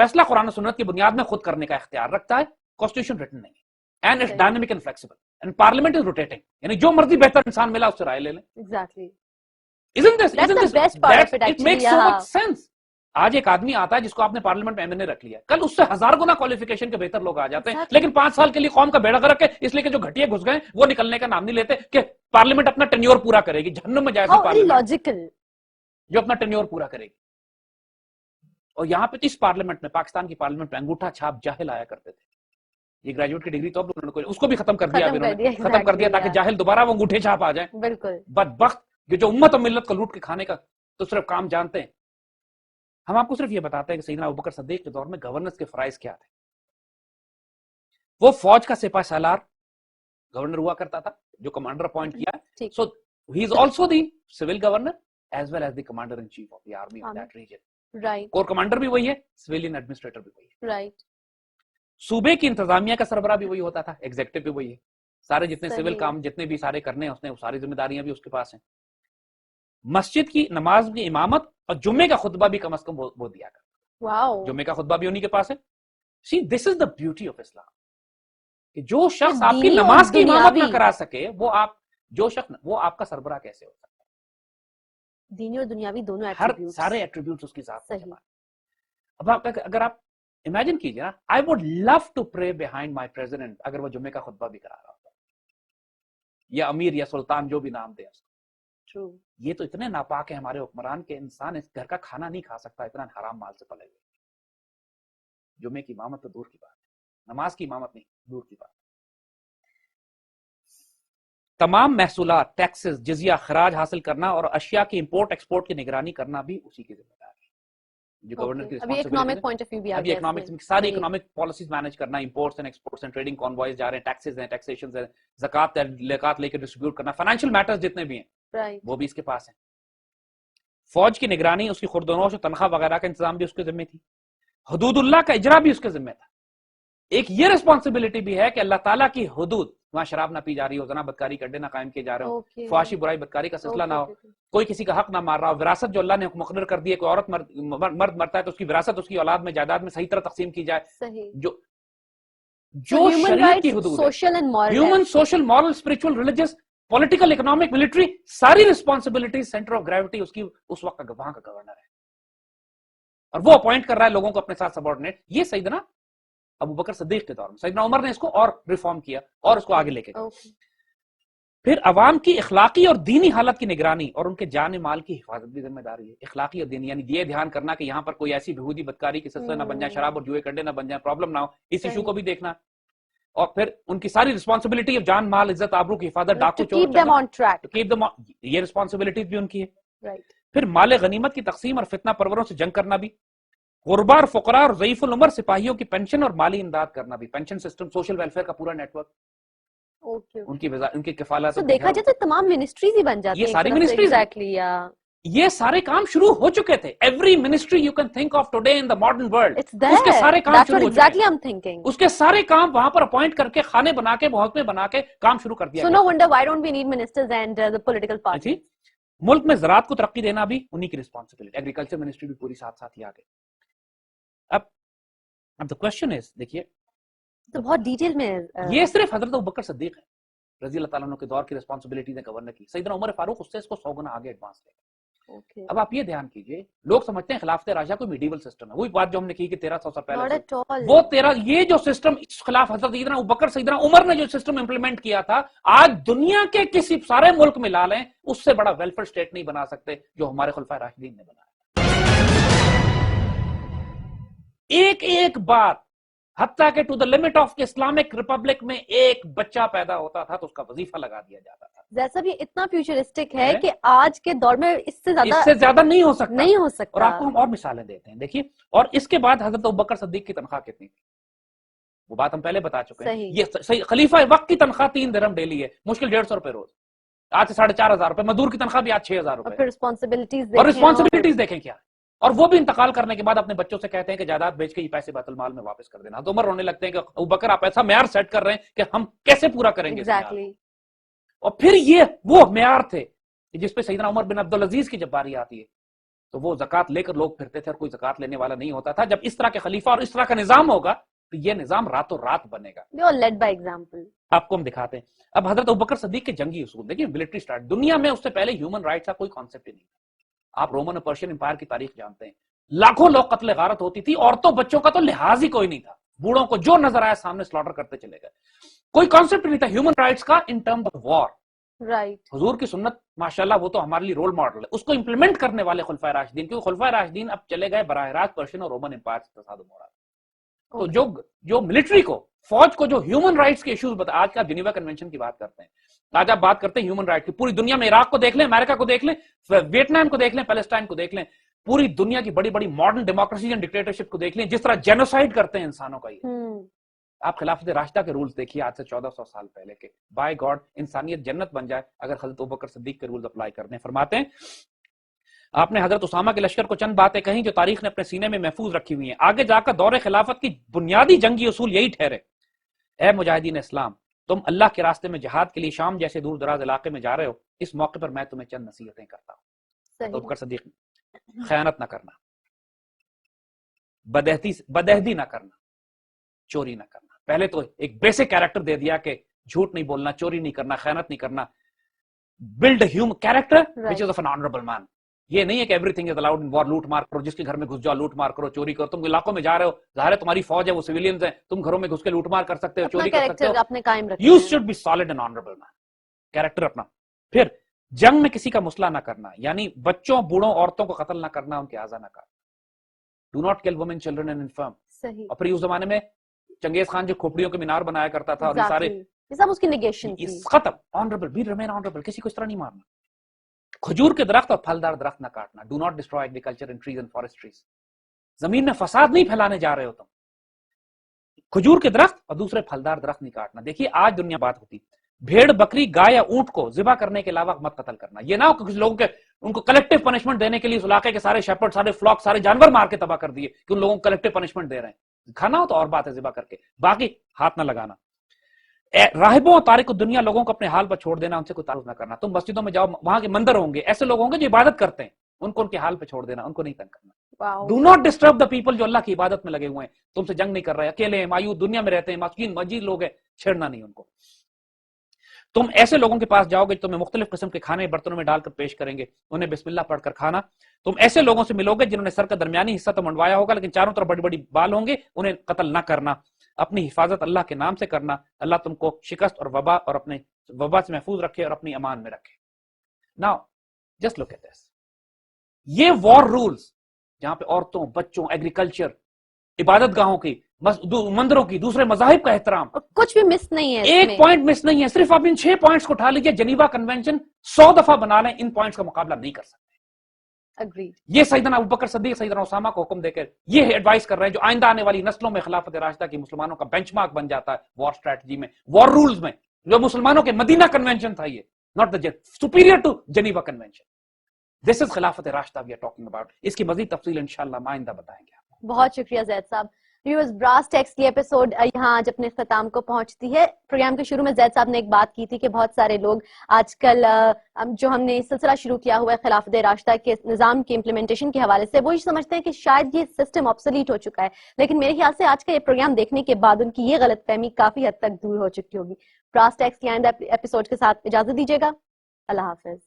فیصلہ قرآن و سنت کی بنیاد میں خود کرنے کا اختیار رکھتا ہے. کانسٹیٹیوشن ریٹن نہیں ہے and it's dynamic and flexible and parliament is rotating, یعنی جو مرضی بہتر انسان ملا اس سے رائے لے لیں. Exactly. Isn't this That's the best part of it it actually. makes so much sense. آج ایک آدمی آتا ہے جس کو آپ نے پارلیمنٹ میں ایم رکھ لیا, کل اس سے 1000 گنا کوالیفیکیشن کے بہتر لوگ آ جاتے ہیں, لیکن 5 سال کے لیے قوم کا بیڑا غرق ہے اس لیے کہ جو گھٹیا گھس گئے وہ نکلنے کا نام نہیں لیتے کہ پارلیمنٹ اپنا ٹینیور پورا کرے گی. جہنم میں جائے گی پارلیمنٹ جو اپنا ٹینیور پورا کرے گی. اور یہاں پہ اس پارلیمنٹ میں, پاکستان کی پارلیمنٹ میں انگوٹھا چھاپ جاہل آیا کرتے تھے. یہ گریجویٹ کی ڈگری تو اس کو بھی ختم کر دیا, ختم کر دیا تاکہ جاہل دوبارہ وہ انگوٹھے چھاپ آ جائیں. بالکل بدبخت یہ جو امت اور ملت کو لوٹ کے کھانے کا تو صرف کام جانتے ہیں. ہم آپ کو صرف یہ بتاتے ہیں کہ سیدنا ابوبکر صدیق کے دور میں گورننس کے فرائض کیا تھے. وہ فوج کا سپاہ سالار گورنر ہوا کرتا تھا جو کمانڈر اپوائنٹ کیا, so he is also the civil governor as well as the commander in chief of the army of that region. Core commander بھی وہی ہے, سویلین ایڈمنسٹریٹر بھی وہی ہے. صوبے کی انتظامیہ کا سربراہ بھی وہی ہوتا تھا, ایگزیکٹو بھی وہی ہے. سارے جتنے سول کام جتنے بھی سارے کرنے ہیں اس نے وہ ساری ذمہ داریاں بھی اس کے پاس ہیں. مسجد کی نماز کی امامت اور جمعے کا خطبہ بھی کم از کم وہ دیا کرتا. جمعے کا خطبہ بھی انہی کے پاس ہے. See, this is the beauty of Islam. کہ جو شخص آپ کی نماز کی امامت نہ کرا سکے وہ آپ کا سربراہ کیسے ہو سکتا ہے؟ دینی اور دنیاوی دونوں ہر سارے ایٹریبیوٹس اس کی ذات میں. اب اگر آپ امیجن کیجئے نا, I would love to pray behind my president اگر وہ جمعے کا خطبہ بھی کرا رہا ہوتا, یا امیر یا سلطان جو بھی نام دے. یہ تو اتنے ناپاک ہیں ہمارے حکمران کے انسان اس گھر کا کھانا نہیں کھا سکتا, اتنا حرام مال سے پلے ہوئے. جمعے کی امامت تو دور کی بات ہے, نماز کی امامت نہیں دور کی بات. تمام محصولات, ٹیکسز, جزیہ, خراج حاصل کرنا اور اشیاء کی امپورٹ ایکسپورٹ کی نگرانی کرنا بھی اسی کی ذمہ داری ہے. جو گورنر کی ریسپانسبلٹی ہے, اکنامک ساری اکنامک پالیسیز مینج کرنا, imports and exports and trading convoys جا رہے ہیں, ٹیکسز ہیں, ٹیکسیشنز ہیں, زکات لے کے ڈسٹریبیوٹ کرنا, فائنینشیل میٹرز جتنے بھی ہیں وہ بھی اس کے پاس ہیں. فوج کی نگرانی, اس کی خوردونوش اور تنخواہ وغیرہ کا انتظام بھی اس کے ذمہ تھی. حدود اللہ کا اجرا بھی اس کے ذمہ تھا. ایک یہ ریسپانسبلٹی بھی ہے کہ اللہ تعالیٰ کی حدود, وہاں شراب نہ پی جا رہی ہو, زنا بدکاری کرنے نہ قائم کیے جا رہے ہو, فحاشی برائی بدکاری کا سلسلہ نہ ہو, کوئی کسی کا حق نہ مار رہا ہو, وراثت جو اللہ نے مقرر کر دی ہے, کوئی عورت مرد مرتا ہے تو اس کی وراثت اس کی اولاد میں جائیداد میں صحیح طرح تقسیم کی جائے. جو شریعت کی حدود ہے, human, social, moral, spiritual, religious, political, economic, military, ساری ریسپانسبلٹی سینٹر آف گریوٹی اس کی اس وقت کا وہاں کا گورنر ہے, اور وہ اپوائنٹ کر رہا ہے لوگوں کو اپنے ساتھ سبارڈینیٹ. یہ سیدنا ابوبکر صدیق کے دور میں, سیدنا عمر نے اس کو اور ریفارم کیا اور اس کو آگے لے کے گیا. پھر عوام کی اخلاقی اور دینی حالت کی نگرانی اور ان کے جان مال کی حفاظت بھی ذمہ داری ہے. اخلاقی اور دینی یعنی یہ دھیان کرنا کہ یہاں پر کوئی ایسی بہودی بدکاری کی سلسلہ نہ بن جائے, شراب اور جوئے کنڈے نہ بن جائیں, پرابلم نہ ہو, اس ایشو کو بھی دیکھنا. اور پھر ان کی ساری رسپانسبلٹی آف جان مال, عزت, آبرو کی حفاظت, ڈاکو چور, یہ رسپانسبلٹی بھی ان کی ہے. پھر مال غنیمت کی تقسیم اور فتنہ پروروں سے جنگ کرنا بھی. غربا اور فقراء اور ضعیف العمر سپاہیوں کی پینشن اور مالی امداد کرنا بھی. پینشن سسٹم, سوشل ویلفیئر کا پورا نیٹ ورک, ان کی کفالت. دیکھا جائے تو تمام منسٹریز ہی بن جاتی ہیں, یہ ساری منسٹریز, یہ سارے کام شروع ہو چکے تھے. Every ministry you can think of today in the modern world, اس کے سارے کام شروع ہو چکے. اس کے سارے کام وہاں پر اپوائنٹ کر کے, کھانے بنا کے, محکمے بنا کے کام شروع کر دیا. So no wonder why don't we need ministers and the political parties. ملک میں زراعت کو ترقی دینا بھی انہی کی رسپانسبلٹی. ایگریکلچر منسٹری بھی پوری ساتھ ساتھ ہی آگے. اب the question is, دیکھیے تو بہت ڈیٹیل میں یہ صرف حضرت ابوبکر صدیق ہے رضی اللہ تعالیٰ عنہ کے دور کی رسپانسبلٹی نے گورنر کی. سیدنا عمر فاروق اس سے اس کو 100 گنا آگے ایڈوانس لے گئے. اب آپ یہ دھیان کیجئے, لوگ سمجھتے ہیں خلافت راشدہ کوئی میڈیول سسٹم ہے. وہی بات جو ہم نے کی کہ 1300 سال پہلے, وہ یہ جو سسٹم خلاف حضرت سیدنا ابوبکر سیدنا عمر نے جو سسٹم امپلیمنٹ کیا تھا, آج دنیا کے کسی سارے ملک میں لا لیں اس سے بڑا ویلفیئر اسٹیٹ نہیں بنا سکتے جو ہمارے خلفائے راشدین نے بنایا. ایک ایک بات, حتیٰ کہ to the limit of Islamic republic میں ایک بچہ پیدا ہوتا تھا تو اس کا وظیفہ لگا دیا جاتا تھا. جیسا بھی اتنا فیوچرسٹک ہے کہ آج کے دور میں اس سے زیادہ نہیں ہو سکتا. اور آپ کو ہم اور مثالیں دیتے ہیں, دیکھیے. اور اس کے بعد حضرت ابوبکر صدیق کی تنخواہ کتنی تھی وہ بات ہم پہلے بتا چکے ہیں. یہ صحیح خلیفہ وقت کی تنخواہ 3 درہم ڈیلی ہے, مشکل 150 روپے روز, آج سے 4,500 روپے. مزدور کی تنخواہ بھی آج 6,000 روپے. اور رسپانسبلٹیز دیکھیں کیا, اور وہ بھی انتقال کرنے کے بعد اپنے بچوں سے کہتے ہیں کہ جائیداد بیچ کے یہ پیسے بیت المال میں واپس کر دینا. تو عمر رونے لگتے ہیں کہ ابوبکر آپ ایسا معیار سیٹ کر رہے ہیں کہ ہم کیسے پورا کریں گے. اور پھر یہ وہ معیار تھے جس پہ سیدنا عمر بن عبدالعزیز کی جب باری آتی ہے تو وہ زکات لے کر لوگ پھرتے تھے اور کوئی زکات لینے والا نہیں ہوتا تھا. جب اس طرح کے خلیفہ اور اس طرح کا نظام ہوگا تو یہ نظام راتوں رات بنے گا. Led by example. آپ کو ہم دکھاتے ہیں. اب حضرت ابوبکر صدیق کے جنگی اصول دیکھیں, ملٹری اسٹارٹ, دنیا میں اس سے پہلے ہیومن رائٹس کا کوئی کانسیپٹ ہی نہیں تھا. آپ رومن اور پرشین امپائر کی تاریخ جانتے ہیں, لاکھوں لوگ قتل غارت ہوتی تھی, عورتوں بچوں کا تو لحاظ ہی کوئی نہیں تھا, بوڑھوں کو جو نظر آیا سامنے سلاٹر کرتے چلے گئے. کوئی کانسیپٹ نہیں تھا ہیومن رائٹس کا ان ٹرمز آف وار. حضور کی سنت ماشاءاللہ وہ تو ہمارے لیے رول ماڈل ہے, اس کو امپلیمنٹ کرنے والے خلفائے راشدین, کیونکہ خلفائے راشدین اب چلے گئے براہ راست پرشین اور رومن امپائر سے تصادم ہو رہا ہے. تو جو ملٹری کو, فوج کو جو ہیومن رائٹس کے ایشوز بتا, آج کا جنیوا کنونشن کی بات کرتے ہیں, آج آپ بات کرتے ہیں ہیومن رائٹ کی, پوری دنیا میں عراق کو دیکھ لیں, امریکہ کو دیکھ لیں, ویتنام کو دیکھ لیں, پیلسٹائن کو دیکھ لیں, پوری دنیا کی بڑی بڑی ماڈرن ڈیموکریسیز اینڈ ڈکٹیٹرشپ کو دیکھ لیں, جس طرح جینوسائیڈ کرتے ہیں انسانوں کا. یہ آپ خلافت راشدہ کے رولز دیکھیے آج سے 1400 سال پہلے کے. بائی گاڈ انسانیت جنت بن جائے اگر حضرت ابوبکر صدیق کے رولز اپلائی کرنے. فرماتے ہیں آپ نے حضرت اسامہ کے لشکر کو چند باتیں کہیں جو تاریخ نے اپنے سینے میں محفوظ رکھی ہوئی ہیں. آگے جا کر دور خلافت کی بنیادی جنگی اصول یہی ٹھہرے, اے مجاہدین اسلام, تم اللہ کے راستے میں جہاد کے لیے شام جیسے دور دراز علاقے میں جا رہے ہو, اس موقع پر میں تمہیں چند نصیحتیں کرتا ہوں. ابوبکر صدیق, خیانت نہ کرنا, بدعہدی نہ کرنا, چوری نہ کرنا. پہلے تو ایک بیسک کیریکٹر دے دیا کہ جھوٹ نہیں بولنا, چوری نہیں کرنا, خیانت نہیں کرنا. Build human character which is of an honorable man. یہ نہیں ہے کہ everything is allowed in war, لوٹ مار کرو, جس کے گھر میں گھس جاؤ لوٹ مار کرو, چوری کرو. تم علاقوں میں جا رہے ہو, ظاہر ہے تمہاری فوج ہے, وہ سویلینز ہیں, تم گھروں میں گھس کے لوٹ مار کر سکتے ہو, چوری کر سکتے ہو. You should be solid and honorable man. Character اپنا. پھر جنگ میں کسی کا مسئلہ نہ کرنا, یعنی بچوں, بوڑھوں, عورتوں کو قتل نہ کرنا, ان کے اعضاء نہ کرنا. Do not kill women, children and infirm. اور پھر اس زمانے میں چنگیز خان جو کھوپڑیوں کے مینار بنایا کرتا تھا, اور یہ سارے اس کی نیگیشن تھی. ختم. آنریبل, بی ریمین آنریبل, کسی کو اس طرح نہیں مارنا. کھجور کے درخت اور پھلدار درخت نہ کاٹنا. Do not destroy agriculture and trees and forestries. زمین میں فساد نہیں پھیلانے جا رہے ہو تم. کھجور کے درخت اور دوسرے پھلدار درخت نہیں کاٹنا. دیکھیے آج دنیا بات ہوتی, بھیڑ, بکری, گائے یا اونٹ کو ذبح کرنے کے علاوہ مت قتل کرنا. یہ نہ ہو کہ کچھ لوگوں کے ان کو کلیکٹیو پنشمنٹ دینے کے لیے اس علاقے کے سارے شیپرڈ, سارے فلاک, سارے جانور مار کے تباہ کر دیے کہ ان لوگوں کو کلیکٹیو پنشمنٹ دے رہے ہیں. کھانا ہو تو اور بات ہے ذبح کر کے, باقی ہاتھ نہ لگانا. راہبوں اور تارک دنیا لوگوں کو اپنے حال پر چھوڑ دینا, ان سے کوئی تعلق نہ کرنا. تم مسجدوں میں جاؤ, وہاں کے مندر ہوں گے, ایسے لوگ ہوں گے جو عبادت کرتے ہیں, ان کو ان کے حال پہ چھوڑ دینا, ان کو نہیں تنگ کرنا. Do not disturb the people جو اللہ کی عبادت میں لگے ہوئے ہیں, تم سے جنگ نہیں کر رہے, اکیلے ہیں, مایوس دنیا میں رہتے ہیں, مسکین مجید لوگ ہیں, چھیڑنا نہیں ان کو. تم ایسے لوگوں کے پاس جاؤ گے جو تمہیں مختلف قسم کے کھانے برتنوں میں ڈال کر پیش کریں گے, انہیں بسم اللہ پڑھ کر کھانا. تم ایسے لوگوں سے ملو گے جنہوں نے سر کا درمیانی حصہ تو منڈوایا ہوگا لیکن چاروں طرف بڑی بڑی بال ہوں گے, انہیں قتل نہ کرنا. اپنی حفاظت اللہ کے نام سے کرنا. اللہ تم کو شکست اور وبا اور اپنے وبا سے محفوظ رکھے اور اپنی امان میں رکھے. Now, just look at this. یہ وار رولز جہاں پہ عورتوں, بچوں, ایگریکلچر, عبادت گاہوں کی, مندروں کی, دوسرے مذاہب کا احترام, کچھ بھی مس نہیں ہے, ایک پوائنٹ مس نہیں ہے. صرف آپ ان 6 پوائنٹس کو اٹھا لیجئے, جنیوا کنونشن 100 دفعہ بنا لیں, ان پوائنٹس کا مقابلہ نہیں کر سکتے. یہ سیدنا ابوبکر صدیق سیدنا اسامہ کو حکم دے کر یہ ایڈوائز کر رہے ہیں جو آئندہ آنے والی نسلوں میں خلافت راشدہ کی مسلمانوں کا بینچ مارک بن جاتا ہے وار اسٹریٹجی میں, وار رولز میں, جو مسلمانوں کے مدینہ کنونشن تھا. یہ not the superior to Geneva convention. This is خلافت راشدہ وی آر ٹاکنگ اباؤٹ. اس کی مزید تفصیل انشاءاللہ آئندہ بتائیں گے. بہت شکریہ زید صاحب. ویورز, براس ٹیکس کی ایپیسوڈ یہاں آج اپنے اختتام کو پہنچتی ہے. پروگرام کے شروع میں زید صاحب نے ایک بات کی تھی کہ بہت سارے لوگ آج کل جو ہم نے سلسلہ شروع کیا ہوا ہے خلافت راشدہ کے نظام کی امپلیمنٹیشن کے حوالے سے, وہ یہ سمجھتے ہیں کہ شاید یہ سسٹم آبسلیٹ ہو چکا ہے. لیکن میرے خیال سے آج کا یہ پروگرام دیکھنے کے بعد ان کی یہ غلط فہمی کافی حد تک دور ہو چکی ہوگی. براس ٹیکس کی آئندہ ایپیسوڈ کے ساتھ اجازت دیجیے گا. اللہ حافظ.